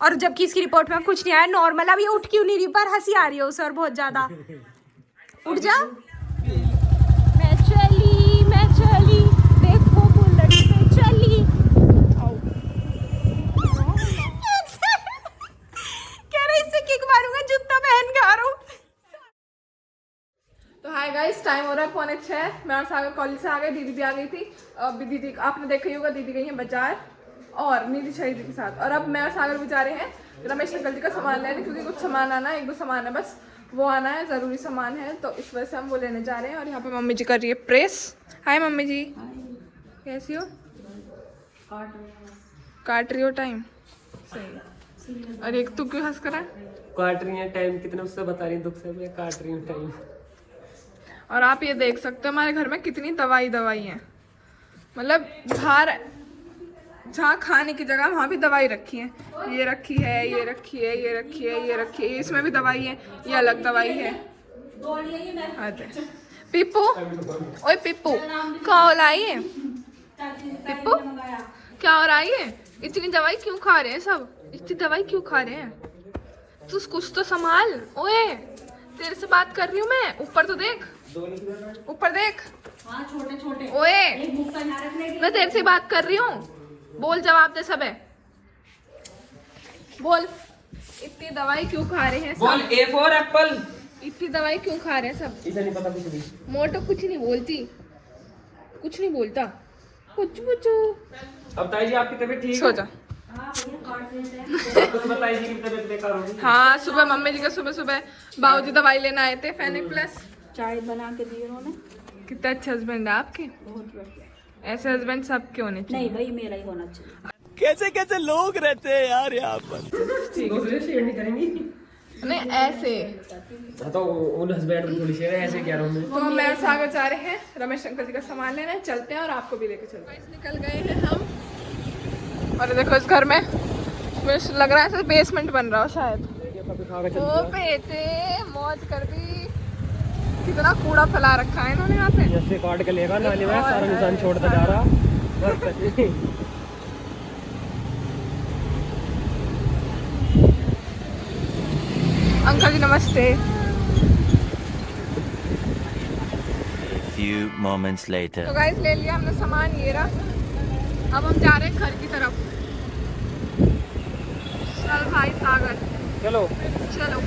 और जबकि इसकी रिपोर्ट में कुछ नहीं आया, नॉर्मल। अब ये उठ क्यों नहीं रही, पर हंसी आ रही है उसे और बहुत ज्यादा। उठ जा। मैं चली देखो बुलेट पे चली। कह रहे इससे किक मारूंगा, जूता पहन के आ रहा हूँ। तो हाय गाइस, टाइम हो रहा है 5:45। मैं और सागर कॉलेज से आ गए, दीदी भी आ गई थी। अभी दीदी आपने देखा ही होगा, दीदी गई है बाजार और नीति शहीदी के साथ। और अब मैं और सागर भी जा रहे हैं रमेश अंकल जी का सामान लेने, क्योंकि कुछ सामान आना है, 1-2 सामान है बस, वो आना है, ज़रूरी सामान है, तो इस वजह से हम वो लेने जा रहे हैं। और यहाँ पे मम्मी जी कर रही है प्रेस। हाय मम्मी जी, कैसी हो? काट रही हो टाइम? सही। और एक तू क्यों हंस कर रहा है? काट रही है टाइम, कितने उससे बता रही है, दुख से मैं काट रही हूँ टाइम। और आप ये देख सकते हो हमारे घर में कितनी दवाई है, मतलब बाहर जहाँ खाने की जगह वहाँ भी दवाई रखी है। ये रखी है, ये रखी है, ये रखी है, ये रखी है, इसमें भी दवाई है, ये अलग दवाई है। पिप्पू, ओए पिप्पू, क्या हो रहा है? पिप्पू क्या हो रहा है? इतनी दवाई क्यों खा रहे हैं सब? इतनी दवाई क्यों खा रहे हैं? तू कुछ तो संभाल। ओए तेरे से बात कर रही हूँ मैं, ऊपर तो देख, ऊपर देख। हाँ, छोटे ओए मैं तेरे से बात कर रही हूँ, बोल, जवाब दे। सब है, बोल। इतनी दवाई क्यों खा रहे हैं सब? बोल A for एप्पल। इतनी दवाई क्यों खा रहे हैं सब? इसे नहीं पता कुछ भी। मोटो कुछ नहीं बोलती, कुछ नहीं बोलता, कुछ कुछ। अब ताई जी आपकी तबीयत ठीक है? सो जा। कुछ बताइए कि तबीयत बेकार होगी। हाँ, सुबह मम्मी जी का सुबह बाबूजी दवाई लेने आए थे, फेनिक प्लस चाय बना के दिए उन्होंने। कितना अच्छे हस्बैंड है आपके। बहुत बढ़िया। ऐसे हस्बैंड सबके होने चाहिए। नहीं भाई, मेरा ही होना चाहिए। कैसे कैसे लोग रहते हैं यार यहाँ पर। दूसरे शेयर नहीं करेंगी। नहीं ऐसे। हाँ तो उन हस्बैंड में थोड़ी शेयर है, ऐसे क्या रहा हूँ मैं। तो हम मैं और सागर जा रहे हैं रमेश अंकल जी का सामान लेने, चलते हैं और आपको भी लेके चलते हैं। निकल गए हैं हम। और देखो इस घर में लग रहा है बेसमेंट बन रहा हो शायद। ओ बेटे मौज कर दी, कितना कूड़ा फैला रखा है इन्होंने यहाँ पे। जैसे काट के लेगा नाली में, सारा निशान छोड़ता जा रहा। अंकल जी नमस्ते। Few moments later. तो गाइस ले लिया हमने सामान, ये रहा। अब हम जा रहे हैं घर की तरफ। चल भाई सागर, चलो चलो।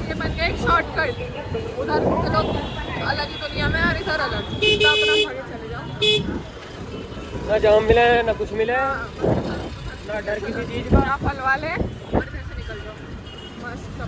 ये बन गया एक शॉर्टकट, उधर के लोग अलग ही दुनिया में और इधर अलग, तो अपना भागे चले जाओ। ना जाम मिले ना कुछ मिले, ना डर किसी चीज का। ना फल वाले, और इधर से निकल जाओ मस्त।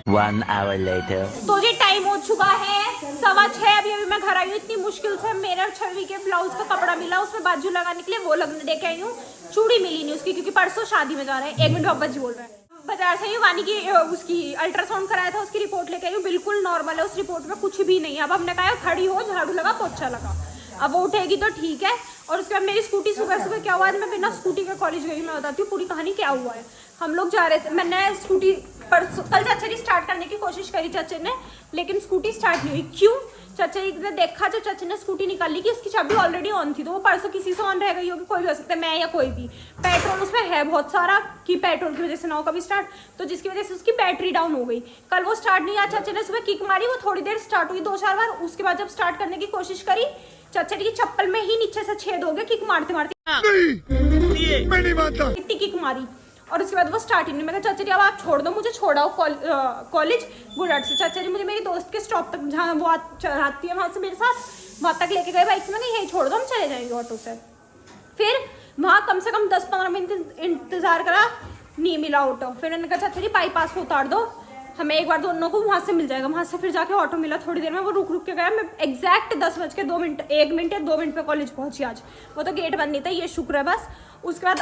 1 hour later. तो जी टाइम हो चुका है 6:15। अभी मैं घर आई हूँ, इतनी मुश्किल से मेरा 6वीं के ब्लाउज का कपड़ा मिला, उसमें बाजू लगाने के लिए वो लगने दे के आई हूँ। चूड़ी मिली नहीं उसकी, क्योंकि परसों शादी में जा रहे हैं। 1 मिनट बाबा जी बोल रहे हैं। बाजार से ही वानी की उसकी अल्ट्रासाउंड कराया था, उसकी रिपोर्ट लेके आई हूँ, बिल्कुल नॉर्मल है, उस रिपोर्ट में कुछ भी नहीं है। अब हमने कहा खड़ी हो, झाड़ू लगा, पोछा लगा, अब वो उठेगी तो ठीक है। और उसके बाद मेरी स्कूटी सुबह क्या हुआ, आज मैं बिना स्कूटी के कॉलेज गई। मैं बताती हूँ पूरी कहानी क्या हुआ है। हम लोग जा रहे थे, मैंने स्कूटी कल चाचा जी स्टार्ट करने की कोशिश करी चाचा ने, लेकिन स्कूटी स्टार्ट नहीं हुई। क्यों? चाचा जी ने देखा, जब चाचा ने स्कूटी निकाली कि उसकी चाबी ऑलरेडी ऑन थी, तो वो परसों किसी से ऑन रह गई होगी, कोई भी हो सकता है, मैं या कोई भी। पेट्रोल उसमें है बहुत सारा, कि पेट्रोल की वजह से ना हो कभी स्टार्ट, तो जिसकी वजह से उसकी बैटरी डाउन हो गई। कल वो स्टार्ट नहीं आया, चाचा ने सुबह किक मारी, वो थोड़ी देर स्टार्ट हुई 2-4 बार। उसके बाद जब स्टार्ट करने की कोशिश करी, चाचा जी की चप्पल में ही नीचे से छेद हो गया किक मारते मारते। मैं नहीं मानता। इतनी किक मारी और उसके बाद वो स्टार्ट ही नहीं। मैं कहा चाचा जी अब आप छोड़ दो, मुझे छोड़ाओ कॉलेज बुढ़ाट से। चाचा जी मुझे मेरी दोस्त के स्टॉप तक, जहाँ वो आती है वहाँ से मेरे साथ, वहाँ तक लेके गए बाइक से। मैं यही छोड़ दो, हम चले जाएंगे ऑटो से। फिर वहाँ कम से कम 10-15 मिनट इंतजार करा, नहीं मिला ऑटो। फिर मैंने कहा चाचा जी बाईपास को उतार दो, हमें एक बार दोनों को वहाँ से मिल जाएगा। वहाँ से फिर जाके ऑटो मिला, थोड़ी देर में वो रुक के गया। मैं एग्जैक्ट 10:02 1 मिनट या 2 मिनट पे कॉलेज पहुँची आज। वो तो गेट बंद नहीं था, ये शुक्र है बस। उसके बाद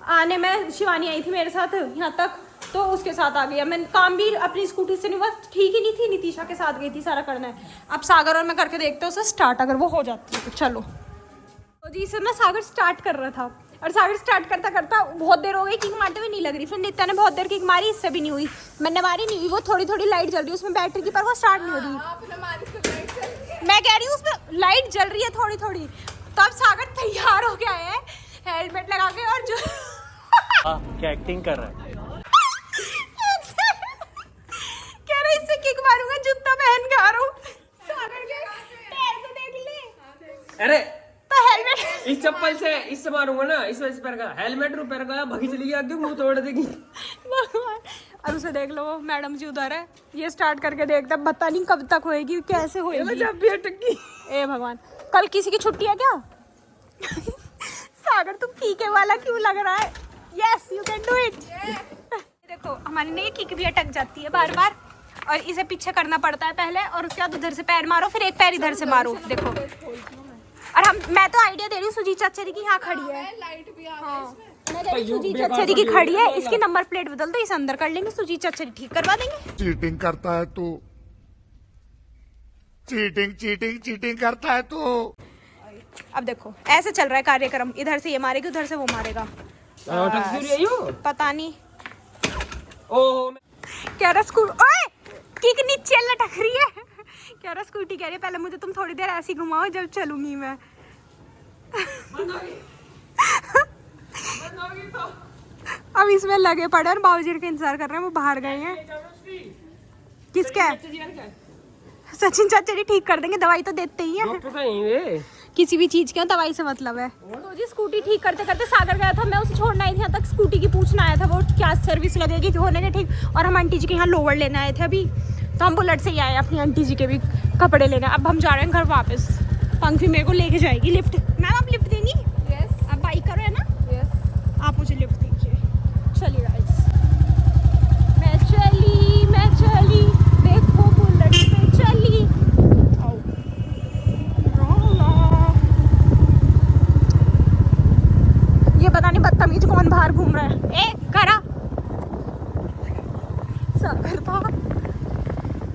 आने में शिवानी आई थी मेरे साथ यहाँ तक, तो उसके साथ आ गई। मैं काम भी अपनी स्कूटी से नहीं, बस ठीक ही नहीं थी, नितिशा के साथ गई थी, सारा करना है। अब सागर और मैं करके देखते हैं उसे स्टार्ट, अगर वो हो जाती है तो चलो। तो जी इसे ना सागर स्टार्ट कर रहा था, और सागर स्टार्ट करता करता बहुत देर हो गई, किक मारते हुए नहीं लग रही। फिर नित्या ने बहुत देर किक मारी, इससे भी नहीं हुई। मैंने मारी, नहीं हुई। वो थोड़ी थोड़ी लाइट जल रही है उसमें बैटरी की, पर वो स्टार्ट नहीं हो रही। मैं कह रही हूँ उसमें लाइट जल रही है थोड़ी थोड़ी। तो अब सागर तैयार हो गया है हेलमेट लगा के, और जो क्या एक्टिंग कर रहा है? कह रहा इससे किक मारूंगा, जूता पहन के आ रहा हूँ। सागर के पैर तो देख ले। अरे तो हेलमेट इस चप्पल से इससे मारूंगा ना, इस वजह से पैर का हेलमेट रू पैर का भगी चली आगे मुंह तोड़ देगी। और उसे देख लो, मैडम जी उधर है, ये स्टार्ट करके देखता, पता नहीं कब तक होएगी, कैसे होएगी। जब भी अटकी। ए भगवान, कल किसी की छुट्टी है क्या? सागर तू पीके वाला क्यों लग रहा है? Yes you can do it. देखो हमारी नहीं किक भी अटक जाती है बार बार, और इसे पीछे करना पड़ता है पहले, और उसके बाद उधर से पैर मारो, फिर एक पैर इधर से मारो। देखो, और मैं तो आइडिया दे रही हूँ सुजीत चाचा जी की, यहाँ खड़ी है लाइट भी मैं कह रही हूँ सुजीत चाचा जी की खड़ी है, इसकी नंबर प्लेट बदल दो, इसे अंदर कर लेंगे, सुजीत चाचा जी ठीक करवा देंगे। चीटिंग करता है तू, चीटिंग करता है तू। अब देखो ऐसे चल रहा है कार्यक्रम, इधर से ये मारेगी, उधर से वो मारेगा। पता नहीं कह रहा ओए किक नीचे लटक रही है। कह रहा स्कूटी कह रही है पहले मुझे तुम थोड़ी देर ऐसी घुमाओ जब चलूंगी मैं। अब इसमें लगे पड़े और बाबूजी का इंतजार कर रहे हैं, वो बाहर गए हैं। किसका है? सचिन चाचा जी ठीक कर देंगे, दवाई तो देते ही हैं। किसी भी चीज की दवाई से मतलब है। तो जी स्कूटी ठीक करते करते सागर गया था, मैं उसे छोड़ना आई थी यहाँ तक, स्कूटी की पूछना आया था वो क्या सर्विस लगेगी, होने के ठीक। और हम आंटी जी के यहाँ लोवर लेने आए थे अभी, तो हम बुलेट से ही आए अपनी आंटी जी के भी कपड़े लेने। अब हम जा रहे हैं घर वापस, पंखी मेरे को लेके जाएगी लिफ्ट। मैम आप लिफ्ट देंगी? यस। आप बाइक करो है ना? यस। आप मुझे लिफ्ट दीजिए। चलिए गाइस, मैं चली देखो बुलेट पे चली। ये पता नहीं बदतमीज कौन बाहर घूम रहा है। ए करा सागर था।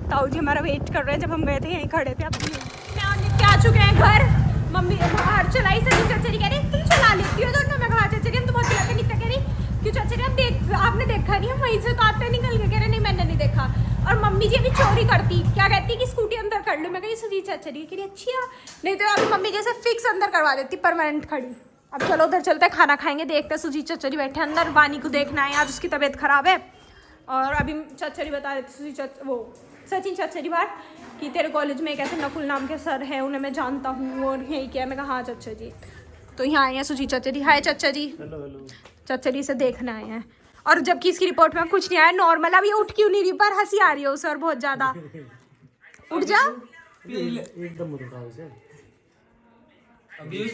ताऊ जी हमारा वेट कर रहे हैं, जब हम गए थे यहीं खड़े थे। अब मैं और नित्य आ चुके हैं घर। मम्मी बाहर चलाई, सचिन चाचा जी कह रही तुम चला लेती हो दोनों। मैं कहा चाचा जी हम तो बहुत चलाते। नित्य कह रही क्यों चाचा जी आपने देखा नहीं, हम वहीं से तो आते निकल के। कह रहे नहीं मैंने नहीं देखा। और मम्मी जी अभी चोरी करती, क्या कहती कि स्कूटी अंदर कर लो। मैं कही सुजीत चाचा जी कह रही अच्छी है, नहीं तो अभी मम्मी जैसे फिक्स अंदर करवा देती परमानेंट खड़ी। अब चलो उधर चलते हैं, खाना खाएंगे, देखते हैं। सुजीत चाचा जी बैठे अंदर, वानी को देखना है, आज उसकी तबीयत खराब है। और अभी चाचा जी बता रहे थे सचिन चाचा जी बाहर कि तेरे कॉलेज में एक ऐसे नकुल नाम के सर है, उन्हें मैं जानता हूँ और यही क्या। मैं कहा हाँ चाचा जी। तो यहाँ आए हैं सुजीत चाचा जी। हाय चाचा जी। हेलो। चाचा जी से देखना आए हैं, और जबकि इसकी रिपोर्ट में कुछ नहीं आया, नॉर्मल। अब ये उठ क्यों नहीं रही, पर हंसी आ रही है उसे और बहुत ज्यादा। उठ जा। एकदम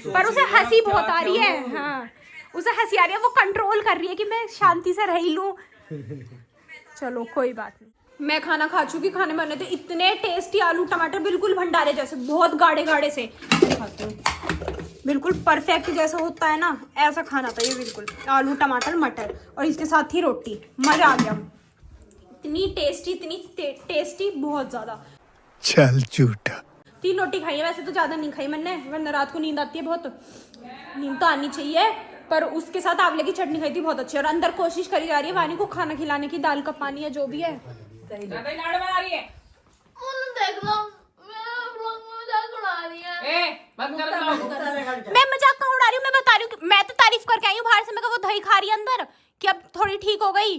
पर उसे हंसी बहुत आ रही है। हाँ उसे हंसी आ रही है, वो कंट्रोल कर रही है कि मैं शांति से रह लूं। चलो कोई बात नहीं। मैं खाना खा चुकी, खाने में बने थे इतने टेस्टी आलू टमाटर, बिल्कुल भंडारे जैसे, बहुत गाढ़े गाढ़े से। बिल्कुल परफेक्ट जैसा होता है ना, ऐसा खाना था ये, बिल्कुल आलू टमाटर मटर, और इसके साथ ही रोटी। मजा आ गया। इतनी टेस्टी बहुत ज्यादा। चल झूठा। 3 रोटी खाई है, वैसे तो ज्यादा नहीं खाई मैंने, वरना रात को नींद आती है बहुत। नींद तो आनी चाहिए, पर उसके साथ आंवले की चटनी खाई थी, बहुत अच्छी। और अंदर कोशिश करी जा रही है वानी को खाना खिलाने की, दाल का पानी है जो भी है। ज्यादा ही लाड़ बना रही है। देख लो मेरा व्लॉग में मजाक उड़ा रही है। बंद कर दो। मैं मजाक कहाँ उड़ा रही हूँ, मैं बता रही हूँ। मैं तो तारीफ करके आई हूँ बाहर से, मैं वो दही खा रही है अंदर, कि अब थोड़ी ठीक हो गई।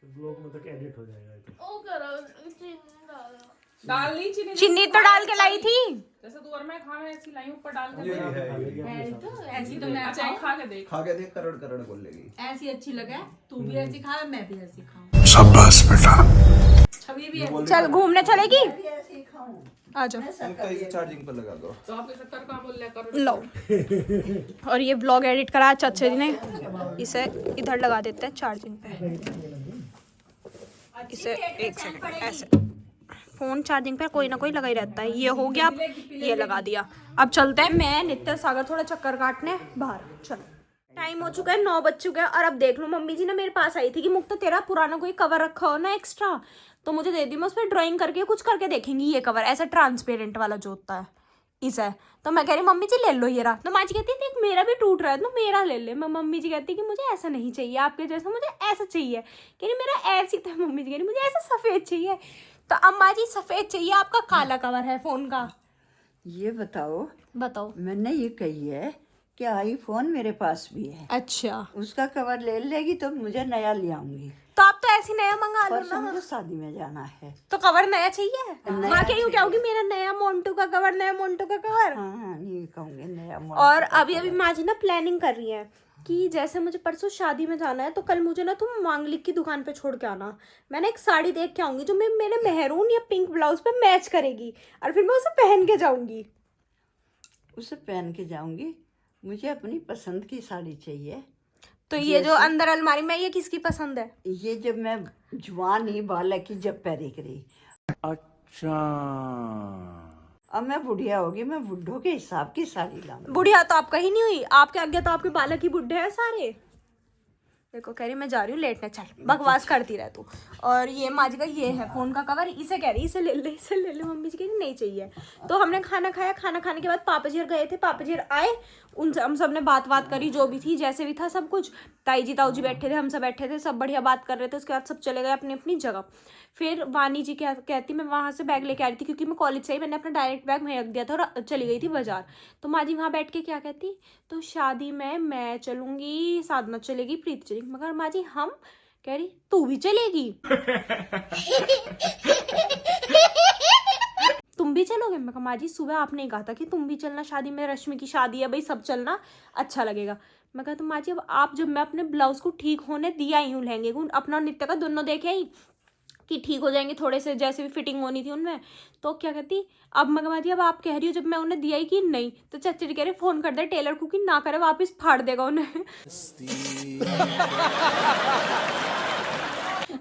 ब्लॉग में तक एडिट हो जाएगा। ओ करो चीनी डालो। डाल ली चीनी। चीनी तो डाल के लाई थी। जैसे तू और मैं खावे ऐसी लाई ऊपर डाल के। तो ऐसी तो मैं अच्छा खा के देख करोड़ बोलेगी। ऐसी अच्छी लगे, तू भी ऐसी खा, मैं भी ऐसी खाऊं। शाबाश बेटा। छवि भी ऐसी। चल घूमने चलेगी, आ जाओ। चार्जिंग पर लगा दो। तो आप 70 का बोल ले करो। लो। और ये ब्लॉग एडिट करा चाचा जी ने, इसे इधर लगा देते हैं चार्जिंग पे। इसे 1 सेकंड ऐसे, फोन चार्जिंग पे कोई ना कोई लगा ही रहता है। ये हो गया, अब ये लगा दिया। अब चलते हैं मैं नित्य सागर थोड़ा चक्कर काटने बाहर। चलो टाइम हो चुका है, 9 बज चुके हैं। और अब देख लो, मम्मी जी ना मेरे पास आई थी कि मुक्ता तेरा पुराना कोई कवर रखा हो ना एक्स्ट्रा, तो मुझे दे दी, मैं उस पर ड्राइंग करके कुछ करके देखेंगी। ये कवर ऐसा ट्रांसपेरेंट वाला जो होता है, इसे तो मैं कह रही मम्मी जी ले लो ये रहा। तो माँ जी कहती है देख मेरा भी टूट रहा है, तो मेरा ले ले। मैं मम्मी जी कहती है कि मुझे ऐसा नहीं चाहिए आपके जैसा, मुझे ऐसा चाहिए। कह रही मेरा ऐसी था। मम्मी जी कह रही मुझे ऐसा सफ़ेद चाहिए। तो अम्मा जी सफ़ेद चाहिए, आपका काला कवर है फ़ोन का। ये बताओ बताओ। मैंने ये कही है क्या आईफोन मेरे पास भी है, अच्छा, उसका कवर ले लेगी तो मुझे नया ले आऊंगी। तो आप तो ऐसी नया मंगा लो परसों ना। मुझे शादी में जाना है। तो कवर नया चाहिए? नया माँ क्या यूँ क्या होगी, मेरा नया मोन्टू का कवर, नया मोन्टू का कवर। हाँ ये कहूँगी नया मॉडल और का अभी कवर। माँ जी ना प्लानिंग कर रही है कि जैसे मुझे परसों शादी में जाना है, तो कल मुझे ना तुम मांगलिक की दुकान पे छोड़ के आना। मैंने एक साड़ी देख के आऊंगी जो मेरे मेहरून या पिंक ब्लाउज पे मैच करेगी, और फिर मैं उसे पहन के जाऊंगी। उसे पहन के जाऊंगी। मुझे अपनी पसंद की साड़ी चाहिए। तो ये जो अंदर अलमारी में, ये किसकी पसंद है? ये जब मैं जवान ही बालक की जब पैरी करी। अच्छा, अब मैं बुढ़िया होगी, मैं बुढ़ों के हिसाब की साड़ी लाऊंगी। बुढ़िया तो आप कहीं नहीं हुई, आपके आगे तो आपके बालक ही बुढ़े हैं सारे। देखो कह रही मैं जा रही हूँ लेटने, चल बकवास करती रह तू। और ये माँ जी का ये है फोन का कवर, इसे कह रही इसे ले ले, इसे ले ले। मम्मी जी कह रही नहीं चाहिए। तो हमने खाना खाया, खाना खाने के बाद पापा जी गए थे, पापा जी आए, उनसे हम सब ने बात करी, जो भी थी जैसे भी था सब कुछ। ताई जी ताऊ जी बैठे थे, हम सब बैठे थे, सब बढ़िया बात कर रहे थे। उसके बाद सब चले गए अपनी अपनी जगह। फिर वानी जी क्या कहती, मैं वहाँ से बैग लेके आ रही थी क्योंकि मैं कॉलेज से ही मैंने अपना डायरेक्ट बैग वहीं रख दिया था और चली गई थी बाजार। तो माँ जी वहाँ बैठ के क्या कहती, तो शादी में मैं चलूँगी, साधना चलेगी, प्रीति चलेगी। मगर माँ जी हम, कह रही तू भी चलेगी? तुम भी चलोगे? मैं कहा माँ जी सुबह आपने ही कहा था कि तुम भी चलना, शादी में, रश्मि की शादी है भाई, सब चलना अच्छा लगेगा। मैं कहा तो माँ जी अब आप, जब मैं अपने ब्लाउज को ठीक होने दिया ही हूँ, लहंगे को अपना और नित्य का दोनों देखे ही कि ठीक हो जाएंगे थोड़े से, जैसे भी फिटिंग होनी थी उनमें, तो क्या कहती अब मैं कहा अब आप कह रही हो जब मैं उन्हें दिया ही कि नहीं, तो चाची जी कह रहे फोन कर दे टेलर को कि ना करे, वापस फाड़ देगा उन्हें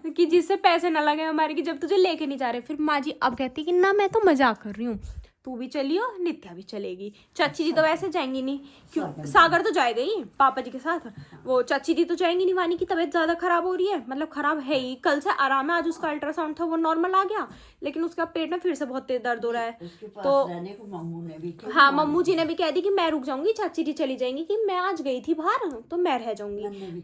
कि जिससे पैसे ना लगे हमारे, कि जब तुझे लेके नहीं जा रहे। फिर माँ जी अब कहती कि ना मैं तो मजाक कर रही हूँ, तू भी चलियो, नित्या भी चलेगी। चाची जी तो वैसे जाएंगी नहीं, क्यों, सागर तो जाएगा ही पापा जी के साथ, वो चाची जी तो जाएंगी नहीं। वानी की तबीयत ज्यादा खराब हो रही है, मतलब खराब है ही, कल से आराम है, आज उसका अल्ट्रासाउंड था वो नॉर्मल आ गया, लेकिन उसका पेट में फिर से बहुत तेज दर्द हो रहा है। तो रहने को मम्मू ने भी कहा। हाँ मम्मू जी ने भी कह दी कि मैं रुक जाऊंगी, चाची जी चली जाएंगी, कि मैं आज गई थी बाहर तो मैं रह जाऊंगी।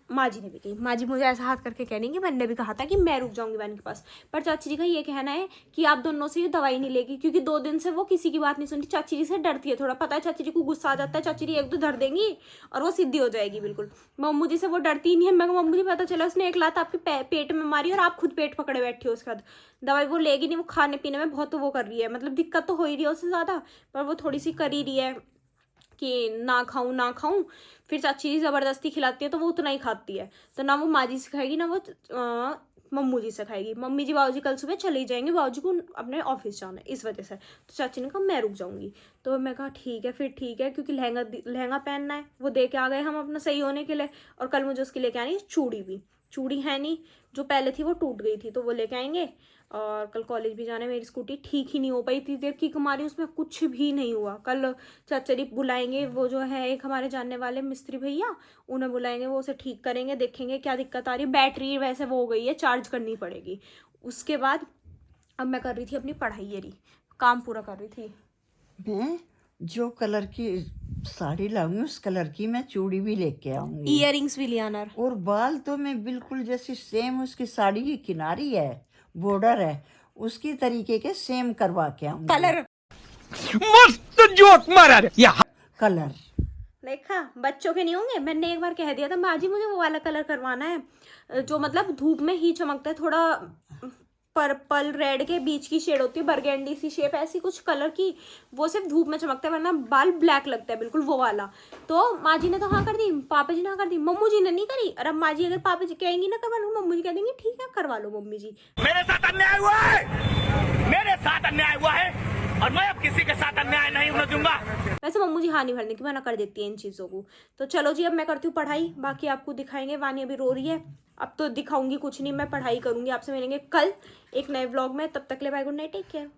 माँ जी ने भी कही, माँ जी मुझे ऐसा हाथ करके कह रही कि मैंने भी कहा था कि मैं रुक जाऊंगी वानी के पास, पर चाची जी का ये कहना है कि आप दोनों से ये दवाई नहीं लेगी, क्योंकि 2 दिन से वो किसी की बात नहीं सुनती। चाची जी से डरती है थोड़ा, पता है चाची जी को गुस्सा आ जाता है, चाची जी एक दो धर देंगी और वो सीधी हो जाएगी बिल्कुल। मम्मू जी से वो डरती नहीं है। मैं मम्मू जी पता चला उसने एक लात आपके पेट में मारी और आप खुद पेट पकड़े बैठी हो, उसके बाद दवाई वो लेगी नहीं, वो खाने पीने में बहुत वो कर रही है, मतलब दिक्कत तो हो ही रही है उससे ज़्यादा, पर वो थोड़ी सी कर ही रही है कि ना खाऊं ना खाऊं। फिर चाची जी ज़बरदस्ती खिलाती है तो वो उतना ही खाती है, तो ना वो माँ जी से खाएगी ना वो मम्मू जी से खाएगी। मम्मी जी बाबू जी कल सुबह चले जाएंगे, बाबू जी को अपने ऑफिस जाना है इस वजह से, तो चाची ने कहा मैं रुक जाऊंगी। तो मैं कहा ठीक है फिर ठीक है, क्योंकि लहंगा पहनना है, वो दे के आ गए हम अपना सही होने के लिए, और कल मुझे उसके लेके आनी है चूड़ी भी, चूड़ी है नहीं, जो पहले थी वो टूट गई थी तो वो लेके आएंगे। और कल कॉलेज भी जाना है, मेरी स्कूटी ठीक ही नहीं हो पाई, इतनी देर की हमारी उसमें कुछ भी नहीं हुआ। कल चाचा जी बुलाएंगे, वो जो है एक हमारे जानने वाले मिस्त्री भैया, उन्हें बुलाएंगे, वो उसे ठीक करेंगे, देखेंगे क्या दिक्कत आ रही है। बैटरी वैसे वो हो गई है, चार्ज करनी पड़ेगी। उसके बाद अब मैं कर रही थी अपनी पढ़ाई, ये रही काम पूरा कर रही थी। मैं जो कलर की साड़ी लाऊंगी उस कलर की मैं चूड़ी भी लेके आऊंगी, ईयरिंग्स भी ले आना, और बाल तो मैं बिल्कुल जैसी सेम उसकी साड़ी की किनारी है, बॉर्डर है, उसकी तरीके के सेम करवा के आऊंगी। कलर मस्त जोक मारा रे या कलर देखा, बच्चों के नहीं होंगे। मैंने एक बार कह दिया था माँ जी मुझे वो वाला कलर करवाना है जो मतलब धूप में ही चमकता है, थोड़ा पर्पल रेड के बीच की शेड होती है, बरगेंडी सी शेप, ऐसी कुछ कलर की, वो सिर्फ धूप में चमकता है, वरना बाल ब्लैक लगता है बिल्कुल, वो वाला। तो माँ जी ने तो हाँ कर दी, पापा जी ने हाँ कर दी, मम्मू जी ने नहीं करी। और अब माँ जी अगर पापा जी कहेंगी ना करवा लो, मम्मू जी कह देंगी ठीक है करवा लो मम्मी जी। मेरे साथ अन्याय हुआ है, मेरे साथ अन्याय हुआ है, और मैं अब किसी के साथ अन्याय नहीं होने दूंगा। वैसे मम्मू जी हाँ नहीं भरने की मना कर देती है इन चीज़ों को। तो चलो जी अब मैं करती हूँ पढ़ाई, बाकी आपको दिखाएंगे। वानी अभी रो रही है, अब तो दिखाऊंगी कुछ नहीं, मैं पढ़ाई करूंगी। आपसे मिलेंगे कल एक नए व्लॉग में, तब तक ले bye, good night, take care.